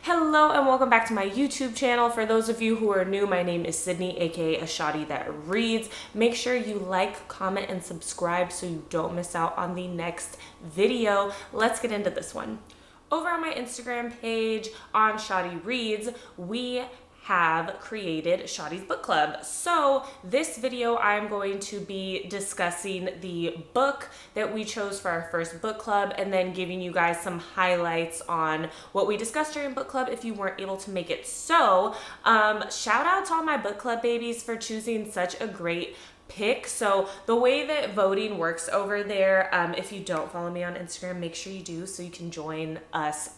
Hello and welcome back to my YouTube channel. For those of you who are new, my name is Sydney, aka a Shawty that reads. Make sure you like, comment, and subscribe so you don't miss out on the next video. Let's get into this one. Over on my Instagram page on Shawtyreads, we have created Shawty's Book Club. So this video, I'm going to be discussing the book that we chose for our first book club and then giving you guys some highlights on what we discussed during book club if you weren't able to make it. So shout out to all my book club babies for choosing such a great pick. So the way that voting works over there, if you don't follow me on Instagram, make sure you do so you can join us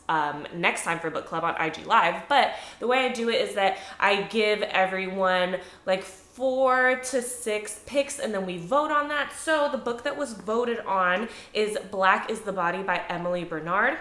next time for book club on IG Live. But the way I do it is that I give everyone like 4 to 6 picks and then we vote on that. So the book that was voted on is Black is the Body by Emily Bernard.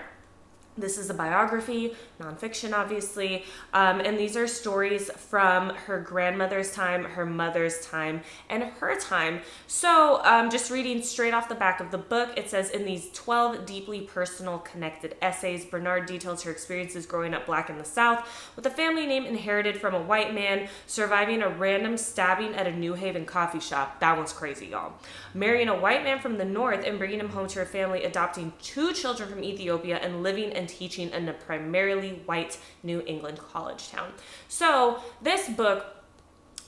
This is a biography, nonfiction obviously, and these are stories from her grandmother's time, her mother's time, and her time. So just reading straight off the back of the book, it says, in these 12 deeply personal connected essays, Bernard details her experiences growing up Black in the South, with a family name inherited from a white man, surviving a random stabbing at a New Haven coffee shop. That one's crazy, y'all. Marrying a white man from the North and bringing him home to her family, adopting 2 children from Ethiopia, and living and teaching in a primarily white New England college town. So this book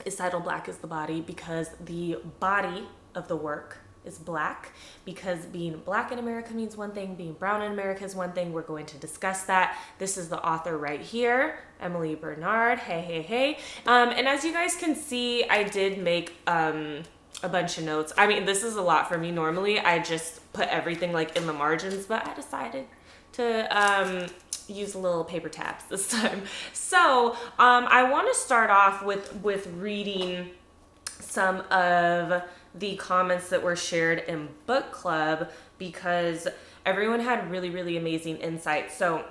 is titled Black is the Body because the body of the work is black, because being black in America means one thing, being brown in America is one thing. We're going to discuss that. This is the author right here, Emily Bernard. Hey. And as you guys can see, I did make a bunch of notes. I mean, this is a lot for me. Normally I just put everything like in the margins, but I decided to use a little paper tabs this time. So I want to start off with reading some of the comments that were shared in book club because everyone had really amazing insights. So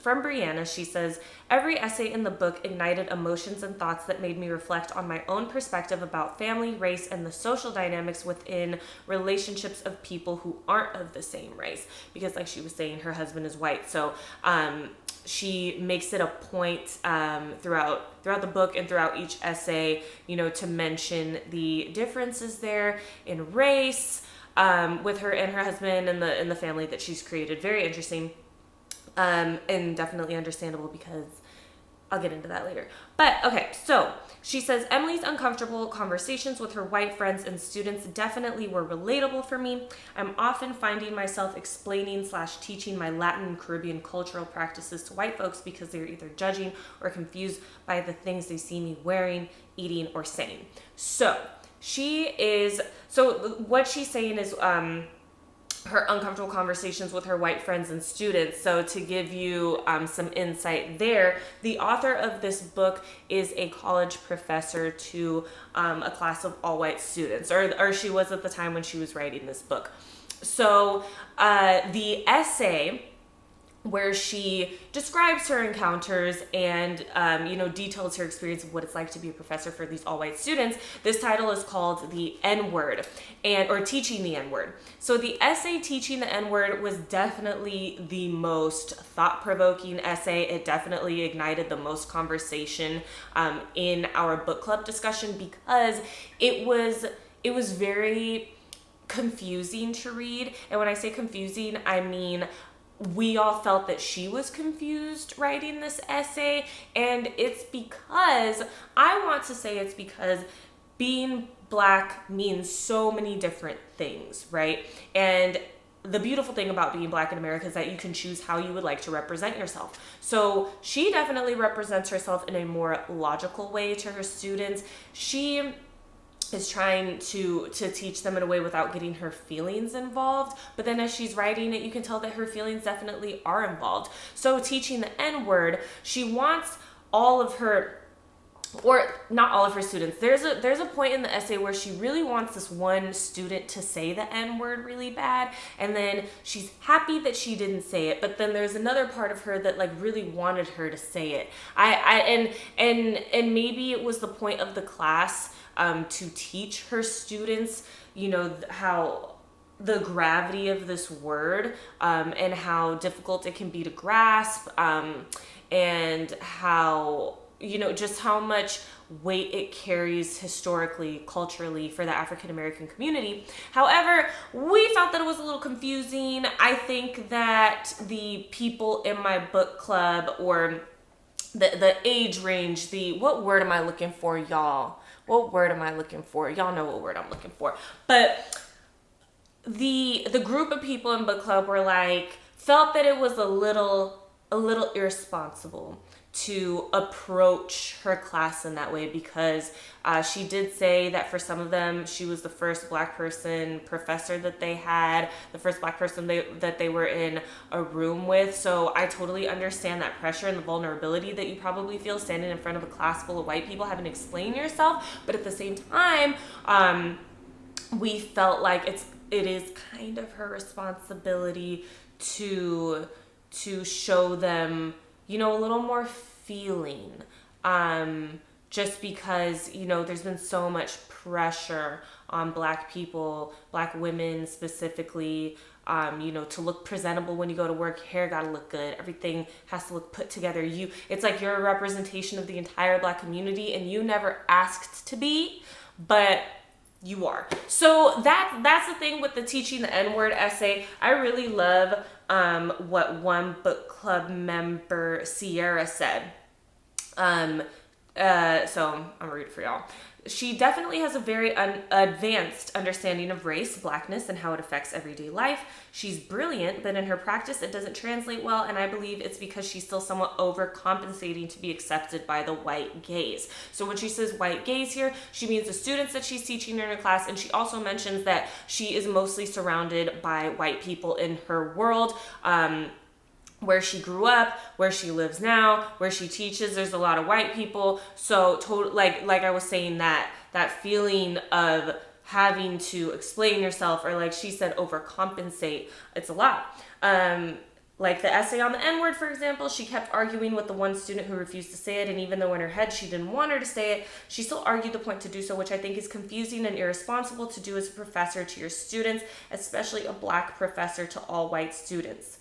from Brianna, she says, every essay in the book ignited emotions and thoughts that made me reflect on my own perspective about family, race, and the social dynamics within relationships of people who aren't of the same race. Because like she was saying, her husband is white. So she makes it a point throughout the book and throughout each essay, you know, to mention the differences there in race, with her and her husband and the family that she's created. Very interesting, and definitely understandable because I'll get into that later. But okay, so she says, Emily's uncomfortable conversations with her white friends and students definitely were relatable for me. I'm often finding myself explaining/teaching my Latin and Caribbean cultural practices to white folks because they're either judging or confused by the things they see me wearing, eating, or saying. So what she's saying is her uncomfortable conversations with her white friends and students. So to give you some insight there, the author of this book is a college professor to a class of all white students, or she was at the time when she was writing this book. So the essay where she describes her encounters and, details her experience of what it's like to be a professor for these all-white students. This title is called The N-Word, or Teaching the N-Word. So the essay Teaching the N-Word was definitely the most thought-provoking essay. It definitely ignited the most conversation in our book club discussion because it was very confusing to read. And when I say confusing, I mean we all felt that she was confused writing this essay, and it's because being black means so many different things, right? And the beautiful thing about being black in America is that you can choose how you would like to represent yourself. So she definitely represents herself in a more logical way to her students. She is trying to teach them in a way without getting her feelings involved. But then as she's writing it, you can tell that her feelings definitely are involved. So teaching the N-word, she wants all of her, or not all of her students. There's a point in the essay where she really wants this one student to say the N-word really bad, and then she's happy that she didn't say it, but then there's another part of her that like really wanted her to say it. And maybe it was the point of the class to teach her students, how the gravity of this word, and how difficult it can be to grasp, and how, just how much weight it carries historically, culturally for the African American community. However, we felt that it was a little confusing. I think that the people in my book club, or the age range, what word am I looking for, y'all? What word am I looking for? Y'all know what word I'm looking for. But the group of people in book club felt that it was a little irresponsible to approach her class in that way, because she did say that for some of them, she was the first Black person professor that they had, the first Black person that they were in a room with. So I totally understand that pressure and the vulnerability that you probably feel standing in front of a class full of white people having to explain yourself. But at the same time, we felt like it is kind of her responsibility to show them, a little more feeling, just because, there's been so much pressure on Black people, Black women specifically, to look presentable when you go to work. Hair gotta look good. Everything has to look put together. It's like you're a representation of the entire Black community, and you never asked to be, but you are. So that's the thing with the teaching the N-word essay. I really love what one book club member, Sierra, said. So I'm gonna read it for y'all. She definitely has a very advanced understanding of race, Blackness, and how it affects everyday life. She's brilliant, but in her practice, it doesn't translate well, and I believe it's because she's still somewhat overcompensating to be accepted by the white gaze. So when she says white gaze here, she means the students that she's teaching in her class, and she also mentions that she is mostly surrounded by white people in her world. Where she grew up, where she lives now, where she teaches, there's a lot of white people. So like I was saying, that feeling of having to explain yourself, or like she said, overcompensate, it's a lot. Like the essay on the N-word, for example, she kept arguing with the one student who refused to say it, and even though in her head she didn't want her to say it, she still argued the point to do so, which I think is confusing and irresponsible to do as a professor to your students, especially a Black professor to all white students.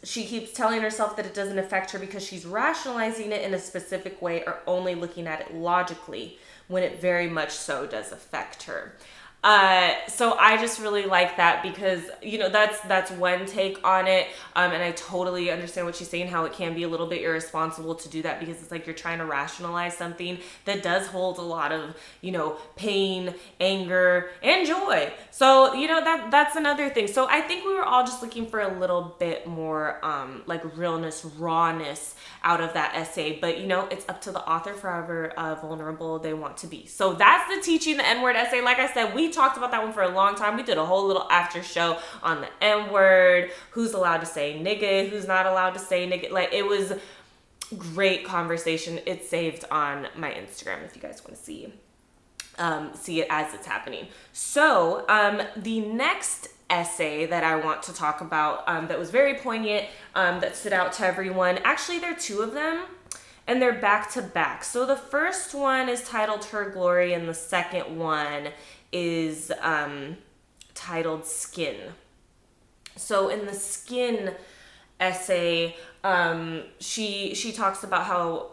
She keeps telling herself that it doesn't affect her because she's rationalizing it in a specific way or only looking at it logically, when it very much so does affect her. So I just really like that, because, that's one take on it. And I totally understand what she's saying, how it can be a little bit irresponsible to do that, because it's like you're trying to rationalize something that does hold a lot of, pain, anger, and joy. So, that's another thing. So I think we were all just looking for a little bit more, realness, rawness out of that essay. But, it's up to the author for however vulnerable they want to be. So that's the teaching the N-word essay. Like I said, we talked about that one for a long time. We did a whole little after show on the N-word, who's allowed to say nigga, who's not allowed to say nigga. Like, it was great conversation. It's saved on my Instagram if you guys want to see it as it's happening. So the next essay that I want to talk about, that was very poignant, that stood out to everyone. Actually, there are two of them, and they're back to back. So the first one is titled Her Glory, and the second one is titled Skin. So in the Skin essay, she talks about how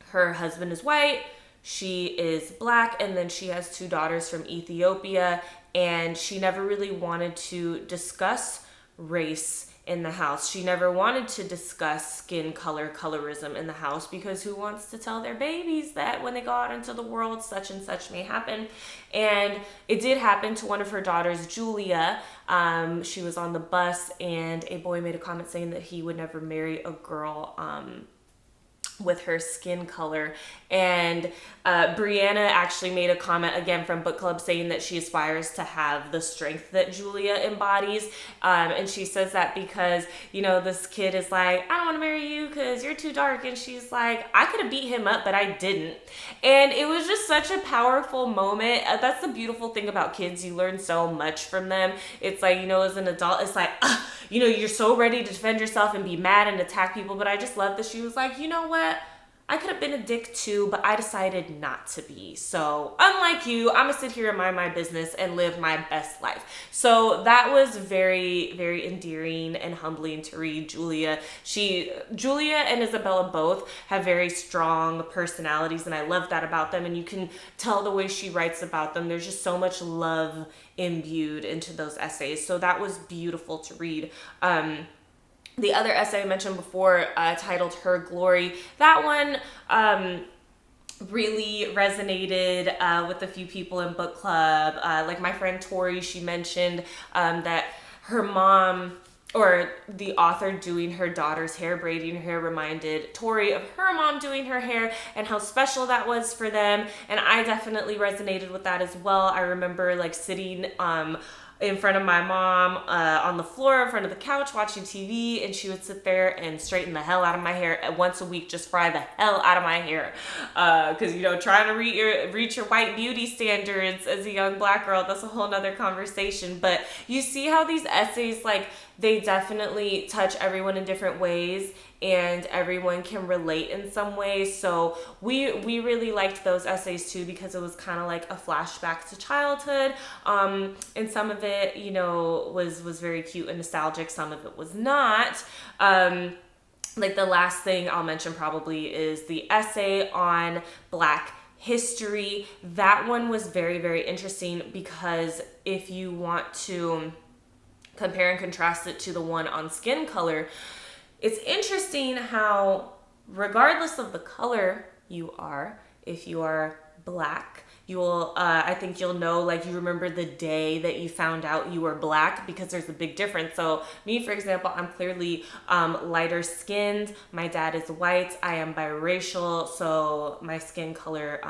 her husband is white, she is Black, and then she has two daughters from Ethiopia, and she never really wanted to discuss race in the house. She never wanted to discuss skin color, colorism in the house, because who wants to tell their babies that when they go out into the world, such and such may happen? And it did happen to one of her daughters, Julia. She was on the bus, and a boy made a comment saying that he would never marry a girl with her skin color. And Brianna actually made a comment again from book club saying that she aspires to have the strength that Julia embodies. And she says that because, this kid is like, I don't want to marry you because you're too dark. And she's like, I could have beat him up, but I didn't. And it was just such a powerful moment. That's the beautiful thing about kids. You learn so much from them. It's like, as an adult, it's like, you're so ready to defend yourself and be mad and attack people. But I just love that she was like, you know what? I could have been a dick too, but I decided not to be. So unlike you, I'm gonna sit here and mind my business and live my best life. So that was very, very endearing and humbling to read. Julia and Isabella both have very strong personalities, and I love that about them. And you can tell the way she writes about them. There's just so much love imbued into those essays. So that was beautiful to read. The other essay I mentioned before, titled Her Glory, that one really resonated with a few people in book club. Like my friend Tori, she mentioned that her mom, or the author doing her daughter's hair, braiding her hair, reminded Tori of her mom doing her hair and how special that was for them. And I definitely resonated with that as well. I remember like sitting in front of my mom on the floor in front of the couch watching TV, and she would sit there and straighten the hell out of my hair once a week, just fry the hell out of my hair, because you know, trying to reach your white beauty standards as a young Black girl, that's a whole nother conversation. But you see how these essays, like, they definitely touch everyone in different ways, and everyone can relate in some ways. So we really liked those essays too, because it was kind of like a flashback to childhood. And some of it, you know, was very cute and nostalgic. Some of it was not. Like the last thing I'll mention probably is the essay on Black history. That one was very, very interesting, because if you want to compare and contrast it to the one on skin color, it's interesting how regardless of the color you are, if you are Black, you will, I think you'll know, like, you remember the day that you found out you were Black, because there's a big difference. So me, for example, I'm clearly lighter skinned. My dad is white. I am biracial, so my skin color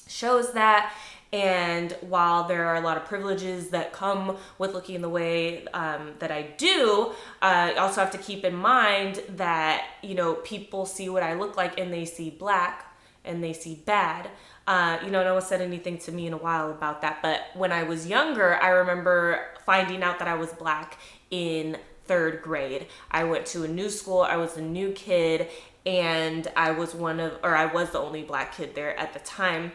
shows that. And while there are a lot of privileges that come with looking the way that I do, I also have to keep in mind that, you know, people see what I look like and they see Black and they see bad. You know, no one said anything to me in a while about that. But when I was younger, I remember finding out that I was Black in 3rd grade. I went to a new school. I was a new kid, and I was the only Black kid there at the time.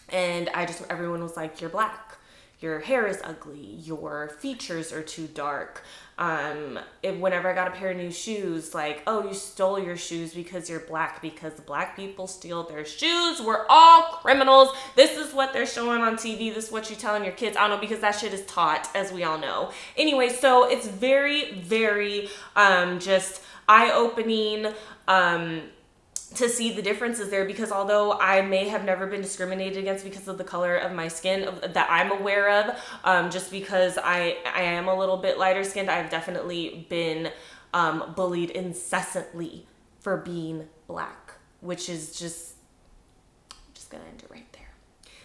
And everyone was like, you're Black, your hair is ugly, your features are too dark. Whenever I got a pair of new shoes, like, oh, you stole your shoes because you're Black, because Black people steal their shoes. We're all criminals. This is what they're showing on TV. This is what you're telling your kids. I don't know, because that shit is taught, as we all know. Anyway, so it's very, very just eye-opening to see the differences there, because although I may have never been discriminated against because of the color of my skin that I'm aware of, just because I am a little bit lighter skinned, I've definitely been bullied incessantly for being Black, which is just gonna end it right there.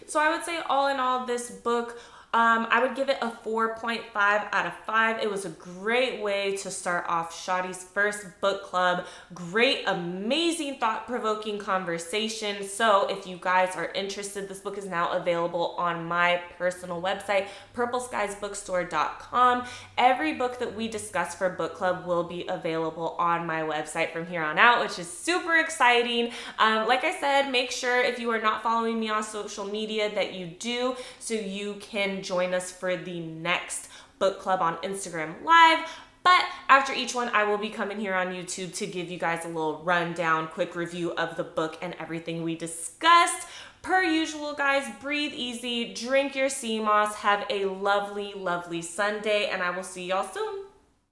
So I would say, all in all, this book, I would give it a 4.5 out of 5. It was a great way to start off Shawty's first book club. Great, amazing, thought-provoking conversation. So if you guys are interested, this book is now available on my personal website, purpleskiesbookstore.com. Every book that we discuss for book club will be available on my website from here on out, which is super exciting. Like I said, make sure if you are not following me on social media that you do, so you can join us for the next book club on Instagram Live. But after each one, I will be coming here on YouTube to give you guys a little rundown, quick review of the book and everything we discussed. Per usual, guys, breathe easy, drink your sea moss, have a lovely, lovely Sunday, and I will see y'all soon.